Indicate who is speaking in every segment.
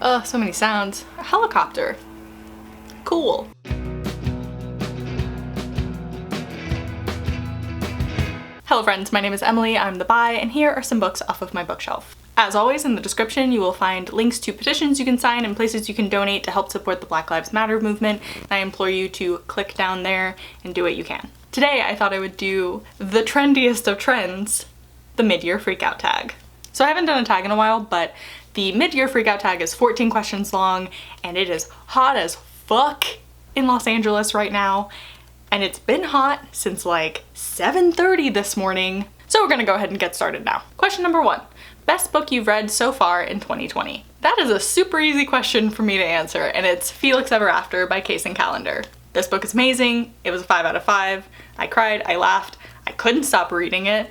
Speaker 1: So many sounds. A helicopter. Cool. Hello friends, my name is Emily, I'm the Bi, and here are some books off of my bookshelf. As always, in the description you will find links to petitions you can sign and places you can donate to help support the Black Lives Matter movement, and I implore you to click down there and do what you can. Today I thought I would do the trendiest of trends, the Mid-Year Freakout Tag. So I haven't done a tag in a while, but the Mid-Year Freakout Tag is 14 questions long, and it is hot as fuck in Los Angeles right now. And it's been hot since like 7:30 this morning. So we're gonna go ahead and get started now. Question number 1. Best book you've read so far in 2020? That is a super easy question for me to answer, and it's Felix Ever After by Case and Callender. This book is amazing. It was a 5 out of 5. I cried, I laughed, I couldn't stop reading it.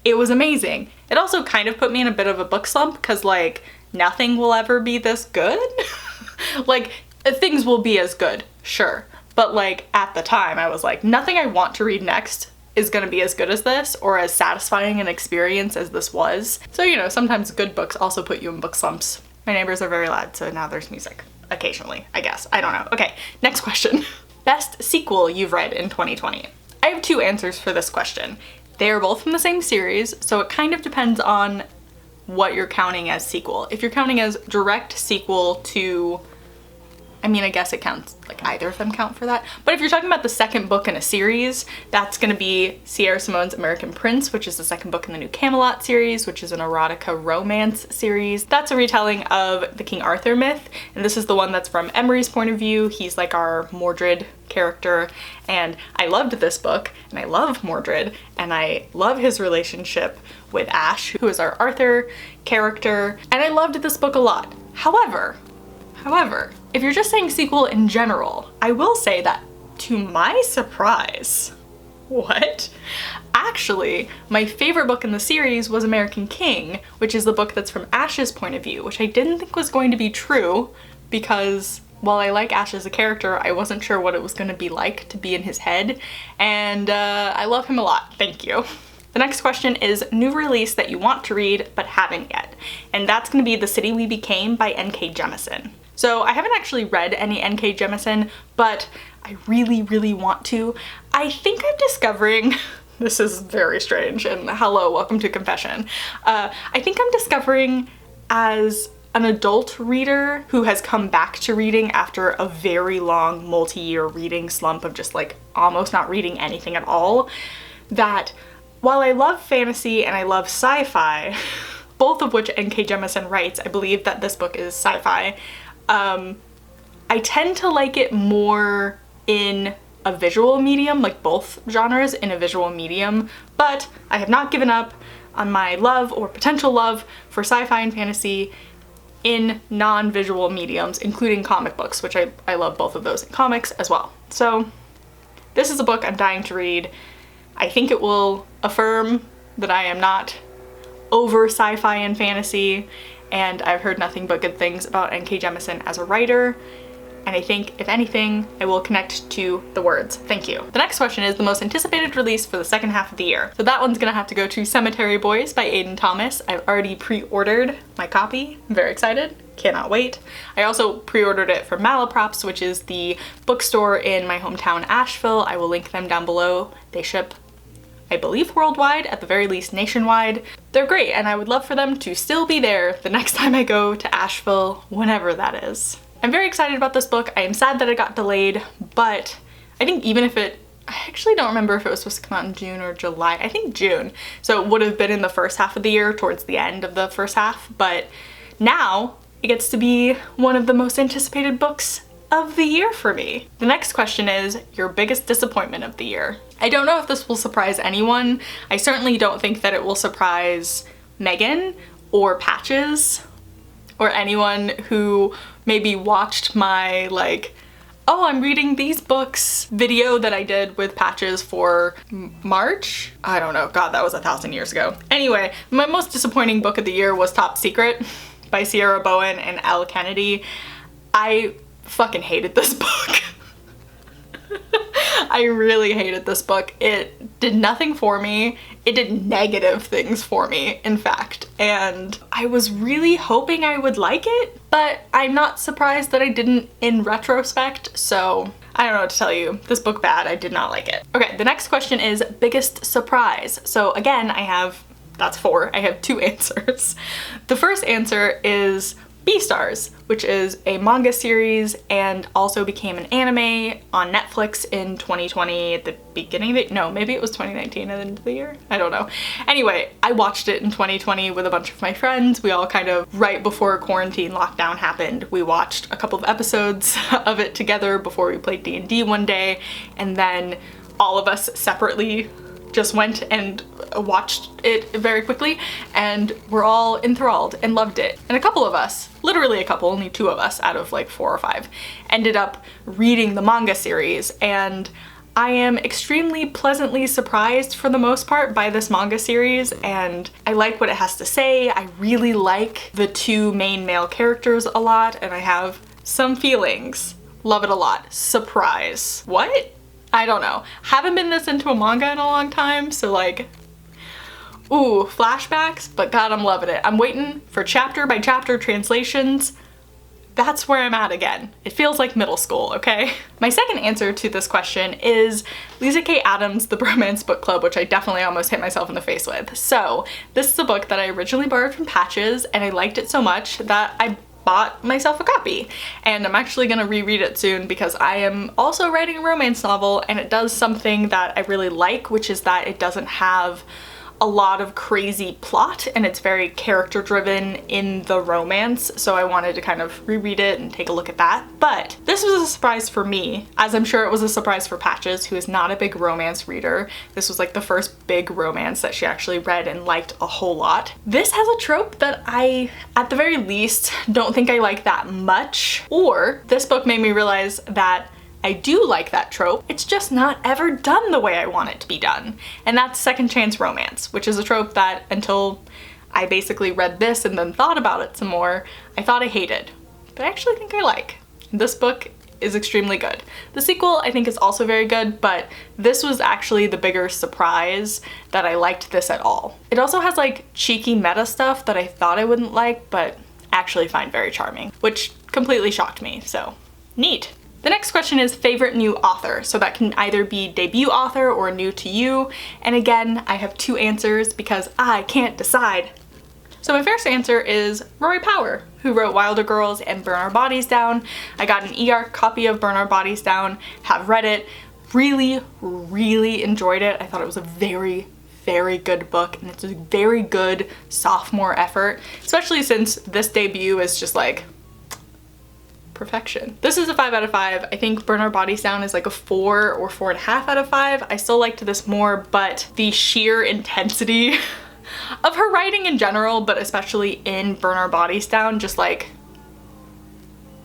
Speaker 1: It was amazing. It also kind of put me in a bit of a book slump because like nothing will ever be this good. Like things will be as good, sure. But like at the time I was like, nothing I want to read next is gonna be as good as this or as satisfying an experience as this was. So you know, sometimes good books also put you in book slumps. My neighbors are very loud, so now there's music. Occasionally, I guess. I don't know. Okay, next question. Best sequel you've read in 2020? I have 2 answers for this question. They are both from the same series, so it kind of depends on what you're counting as sequel. If you're counting as direct sequel to, I mean, I guess it counts, like either of them count for that. But if you're talking about the second book in a series, that's gonna be Sierra Simone's American Prince, which is the second book in the new Camelot series, which is an erotica romance series. That's a retelling of the King Arthur myth, and this is the one that's from Emery's point of view. He's like our Mordred character, and I loved this book, and I love Mordred, and I love his relationship with Ash, who is our Arthur character, and I loved this book a lot. However, if you're just saying sequel in general, I will say that to my surprise, actually, my favorite book in the series was American King, which is the book that's from Ash's point of view, which I didn't think was going to be true because while I like Ash as a character, I wasn't sure what it was going to be like to be in his head, and I love him a lot. Thank you. The next question is new release that you want to read but haven't yet, and that's going to be The City We Became by N.K. Jemisin. So I haven't actually read any N.K. Jemisin, but I really, really want to. I think I'm discovering, this is very strange, and hello, welcome to confession. I think I'm discovering as an adult reader who has come back to reading after a very long multi-year reading slump of just like almost not reading anything at all, that while I love fantasy and I love sci-fi, both of which N.K. Jemisin writes, I believe that this book is sci-fi, I tend to like it more in a visual medium, like both genres in a visual medium, but I have not given up on my love or potential love for sci-fi and fantasy in non-visual mediums, including comic books, which I love both of those in comics as well. So this is a book I'm dying to read. I think it will affirm that I am not over sci-fi and fantasy, and I've heard nothing but good things about N.K. Jemisin as a writer, and I think, if anything, I will connect to the words. Thank you. The next question is the most anticipated release for the second half of the year. So that one's gonna have to go to Cemetery Boys by Aiden Thomas. I've already pre-ordered my copy. I'm very excited. Cannot wait. I also pre-ordered it from Malaprops, which is the bookstore in my hometown, Asheville. I will link them down below. They ship, I believe, worldwide, at the very least nationwide. They're great, and I would love for them to still be there the next time I go to Asheville, whenever that is. I'm very excited about this book. I am sad that it got delayed, but I think even if I actually don't remember if it was supposed to come out in June or July. I think June. So it would have been in the first half of the year, towards the end of the first half, but now it gets to be one of the most anticipated books of the year for me. The next question is your biggest disappointment of the year. I don't know if this will surprise anyone. I certainly don't think that it will surprise Megan or Patches or anyone who maybe watched my like, oh, I'm reading these books video that I did with Patches for March? I don't know, God, that was 1,000 years ago. Anyway, my most disappointing book of the year was Top Secret by Sierra Bowen and Elle Kennedy. I fucking hated this book. I really hated this book. It did nothing for me. It did negative things for me, in fact. And I was really hoping I would like it, but I'm not surprised that I didn't in retrospect, so I don't know what to tell you. This book bad, I did not like it. Okay, the next question is biggest surprise. So again, that's 4. I have 2 answers. The first answer is Beastars, which is a manga series and also became an anime on Netflix in 2020 at the beginning of it. No, maybe it was 2019 at the end of the year. I don't know. Anyway, I watched it in 2020 with a bunch of my friends. We all kind of, right before quarantine lockdown happened, we watched a couple of episodes of it together before we played D&D one day, and then all of us separately just went and watched it very quickly, and we're all enthralled and loved it. And a couple of us, literally a couple, only 2 of us out of like 4 or 5, ended up reading the manga series, and I am extremely pleasantly surprised for the most part by this manga series, and I like what it has to say. I really like the 2 main male characters a lot, and I have some feelings. Love it a lot. Surprise. What? I don't know. Haven't been this into a manga in a long time, so like, ooh, flashbacks, but God, I'm loving it. I'm waiting for chapter by chapter translations. That's where I'm at again. It feels like middle school, okay? My second answer to this question is Lisa K. Adams' The Bromance Book Club, which I definitely almost hit myself in the face with. So this is a book that I originally borrowed from Patches, and I liked it so much that I bought myself a copy, and I'm actually gonna reread it soon because I am also writing a romance novel, and it does something that I really like, which is that it doesn't have a lot of crazy plot, and it's very character driven in the romance, so I wanted to kind of reread it and take a look at that. But this was a surprise for me, as I'm sure it was a surprise for Patches, who is not a big romance reader. This was like the first big romance that she actually read and liked a whole lot. This has a trope that I, at the very least, don't think I like that much, or this book made me realize that I do like that trope, it's just not ever done the way I want it to be done. And that's second chance romance, which is a trope that until I basically read this and then thought about it some more, I thought I hated, but I actually think I like. This book is extremely good. The sequel I think is also very good, but this was actually the bigger surprise that I liked this at all. It also has like cheeky meta stuff that I thought I wouldn't like, but actually find very charming, which completely shocked me, so neat. The next question is favorite new author. So that can either be debut author or new to you. And again, I have 2 answers because I can't decide. So my first answer is Rory Power, who wrote Wilder Girls and Burn Our Bodies Down. I got an e-arc copy of Burn Our Bodies Down, have read it, really, really enjoyed it. I thought it was a very, very good book, and it's a very good sophomore effort, especially since this debut is just like perfection. This is a 5 out of 5. I think Burn Our Bodies Down is like a 4 or 4.5 out of 5. I still liked this more, but the sheer intensity of her writing in general, but especially in Burn Our Bodies Down, just like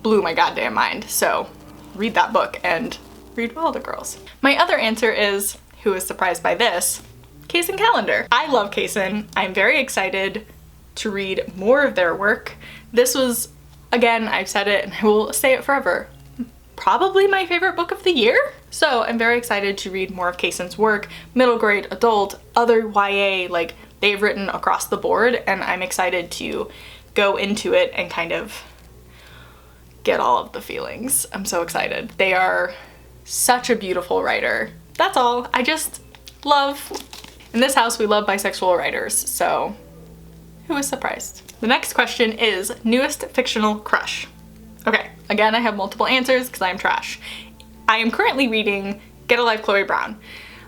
Speaker 1: blew my goddamn mind. So read that book and read Wilder Girls. My other answer is, who is surprised by this, Kaysen Calendar. I love Kaysen. I'm very excited to read more of their work. This was, again, I've said it and I will say it forever, probably my favorite book of the year. So I'm very excited to read more of Kaysen's work, middle grade, adult, other YA, like they've written across the board, and I'm excited to go into it and kind of get all of the feelings. I'm so excited. They are such a beautiful writer. That's all. I just love, in this house we love bisexual writers, so who is surprised? The next question is newest fictional crush. Okay, again, I have multiple answers because I'm trash. I am currently reading Get a Life, Chloe Brown.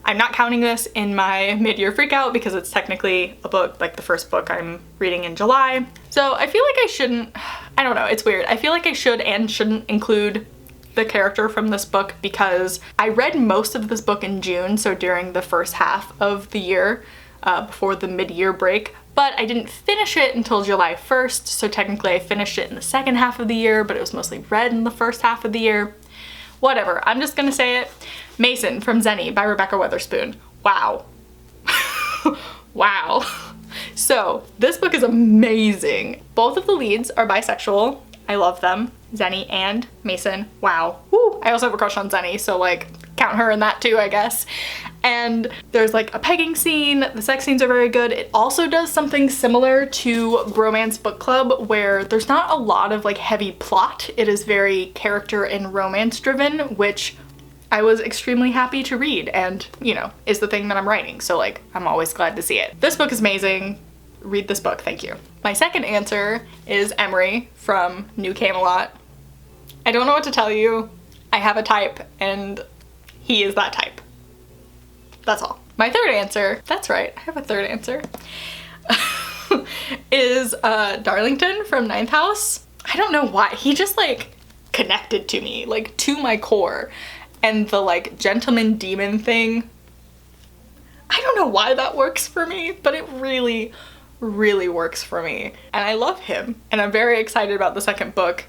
Speaker 1: I'm not counting this in my mid-year freakout because it's technically a book, like the first book I'm reading in July. So I feel like I shouldn't, I don't know, it's weird. I feel like I should and shouldn't include the character from this book because I read most of this book in June, so during the first half of the year, before the mid-year break, but I didn't finish it until July 1st, so technically I finished it in the second half of the year, but it was mostly read in the first half of the year. Whatever, I'm just gonna say it. Mason from Zenny by Rebecca Weatherspoon. Wow. Wow. So this book is amazing. Both of the leads are bisexual. I love them. Zenny and Mason. Wow. Woo. I also have a crush on Zenny, so like count her in that too, I guess. And there's like a pegging scene, the sex scenes are very good. It also does something similar to Bromance Book Club where there's not a lot of like heavy plot. It is very character and romance driven, which I was extremely happy to read and, you know, is the thing that I'm writing. So like, I'm always glad to see it. This book is amazing. Read this book, thank you. My second answer is Emery from New Camelot. I don't know what to tell you. I have a type and he is that type. That's all. My third answer, that's right, I have a third answer, is Darlington from Ninth House. I don't know why, he just like connected to me, like to my core. And the like gentleman demon thing, I don't know why that works for me, but it really, really works for me. And I love him. And I'm very excited about the second book,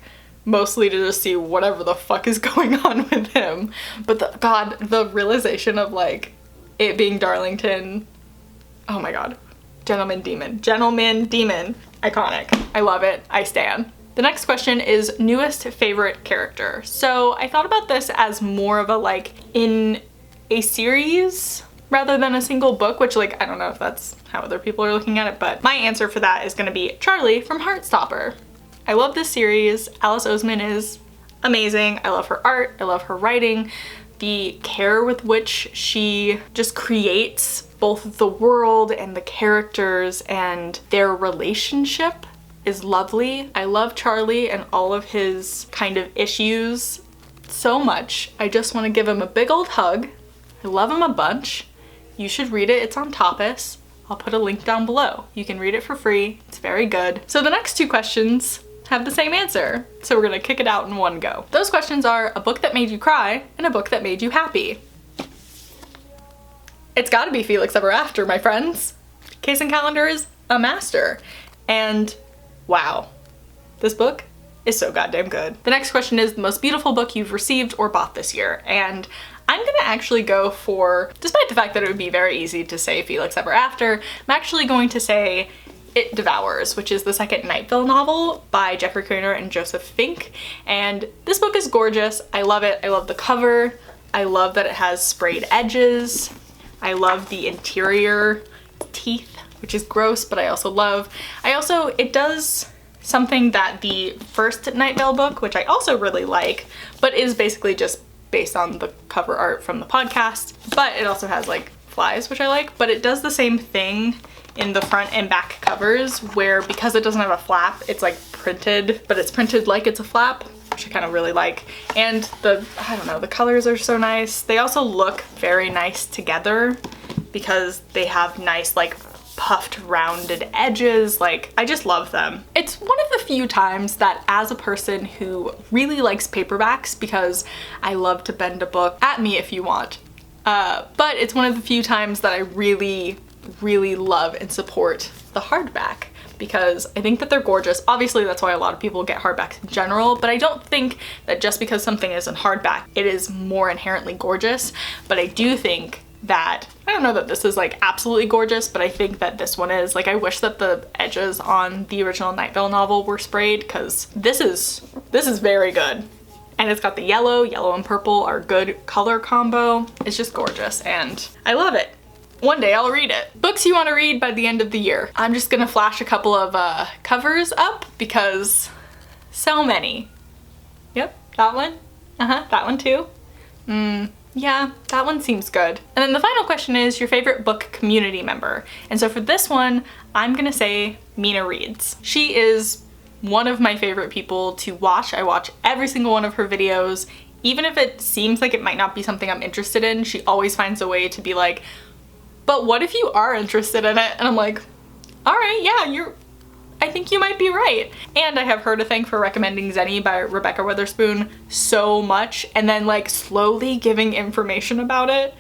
Speaker 1: mostly to just see whatever the fuck is going on with him. But God, the realization of like it being Darlington, oh my God. Gentleman demon, iconic. I love it, I stan. The next question is newest favorite character. So I thought about this as more of a like in a series rather than a single book, which like, I don't know if that's how other people are looking at it, but my answer for that is gonna be Charlie from Heartstopper. I love this series. Alice Oseman is amazing. I love her art, I love her writing. The care with which she just creates both the world and the characters and their relationship is lovely. I love Charlie and all of his kind of issues so much. I just want to give him a big old hug. I love him a bunch. You should read it, it's on Tapas. I'll put a link down below. You can read it for free, it's very good. So the next two questions have the same answer, so we're gonna kick it out in one go. Those questions are a book that made you cry and a book that made you happy. It's gotta be Felix Ever After, my friends. Kacen Callender is a master, and wow, this book is so goddamn good. The next question is the most beautiful book you've received or bought this year, and I'm gonna actually go for, despite the fact that it would be very easy to say Felix Ever After, I'm actually going to say It Devours, which is the second Night Vale novel by Jeffrey Craner and Joseph Fink. And this book is gorgeous. I love it. I love the cover. I love that it has sprayed edges. I love the interior teeth, which is gross, but I also love. It does something that the first Night Vale book, which I also really like, but is basically just based on the cover art from the podcast. But it also has like flies, which I like, but it does the same thing in the front and back covers where, because it doesn't have a flap, it's like printed, but it's printed like it's a flap, which I kind of really like. And I don't know, the colors are so nice. They also look very nice together because they have nice like puffed rounded edges. Like, I just love them. It's one of the few times that as a person who really likes paperbacks, because I love to bend a book, at me if you want, but it's one of the few times that I really love and support the hardback because I think that they're gorgeous. Obviously, that's why a lot of people get hardbacks in general, but I don't think that just because something is in hardback, it is more inherently gorgeous. But I do think that, I don't know that this is like absolutely gorgeous, but I think that this one is. Like, I wish that the edges on the original Night Vale novel were sprayed because this is very good. And it's got the yellow and purple are good color combo. It's just gorgeous and I love it. One day I'll read it. Books you want to read by the end of the year. I'm just gonna flash a couple of covers up because so many. Yep, that one. That one too. Yeah, that one seems good. And then the final question is your favorite book community member. And so for this one, I'm gonna say Mina Reads. She is one of my favorite people to watch. I watch every single one of her videos. Even if it seems like it might not be something I'm interested in, she always finds a way to be like, but what if you are interested in it? And I'm like, all right, yeah, I think you might be right. And I have her to thank for recommending Zenny by Rebecca Witherspoon so much, and then like slowly giving information about it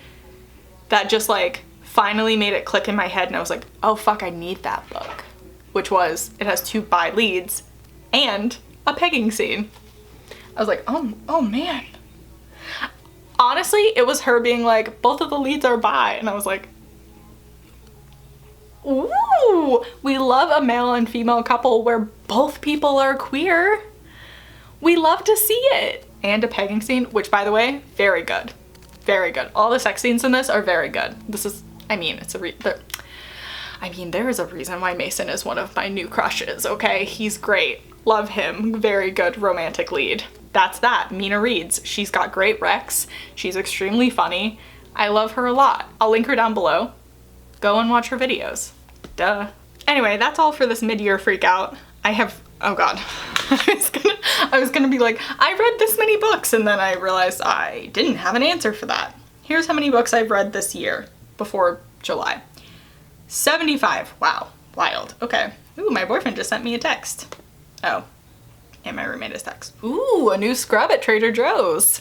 Speaker 1: that just like finally made it click in my head, and I was like, oh fuck, I need that book. Which was, it has 2 bi leads and a pegging scene. I was like, oh man. Honestly, it was her being like, both of the leads are bi, and I was like, ooh, we love a male and female couple where both people are queer. We love to see it. And a pegging scene, which by the way, very good. Very good. All the sex scenes in this are very good. This is, I mean, there is a reason why Mason is one of my new crushes, okay? He's great. Love him. Very good romantic lead. That's that. Mina Reeds. She's got great recs. She's extremely funny. I love her a lot. I'll link her down below. Go and watch her videos. Duh. Anyway, that's all for this mid-year freakout. Oh god. I was gonna be like, I read this many books, and then I realized I didn't have an answer for that. Here's how many books I've read this year before July. 75. Wow. Wild. Okay. Ooh, my boyfriend just sent me a text. Oh. And my roommate is text. Ooh, a new scrub at Trader Joe's.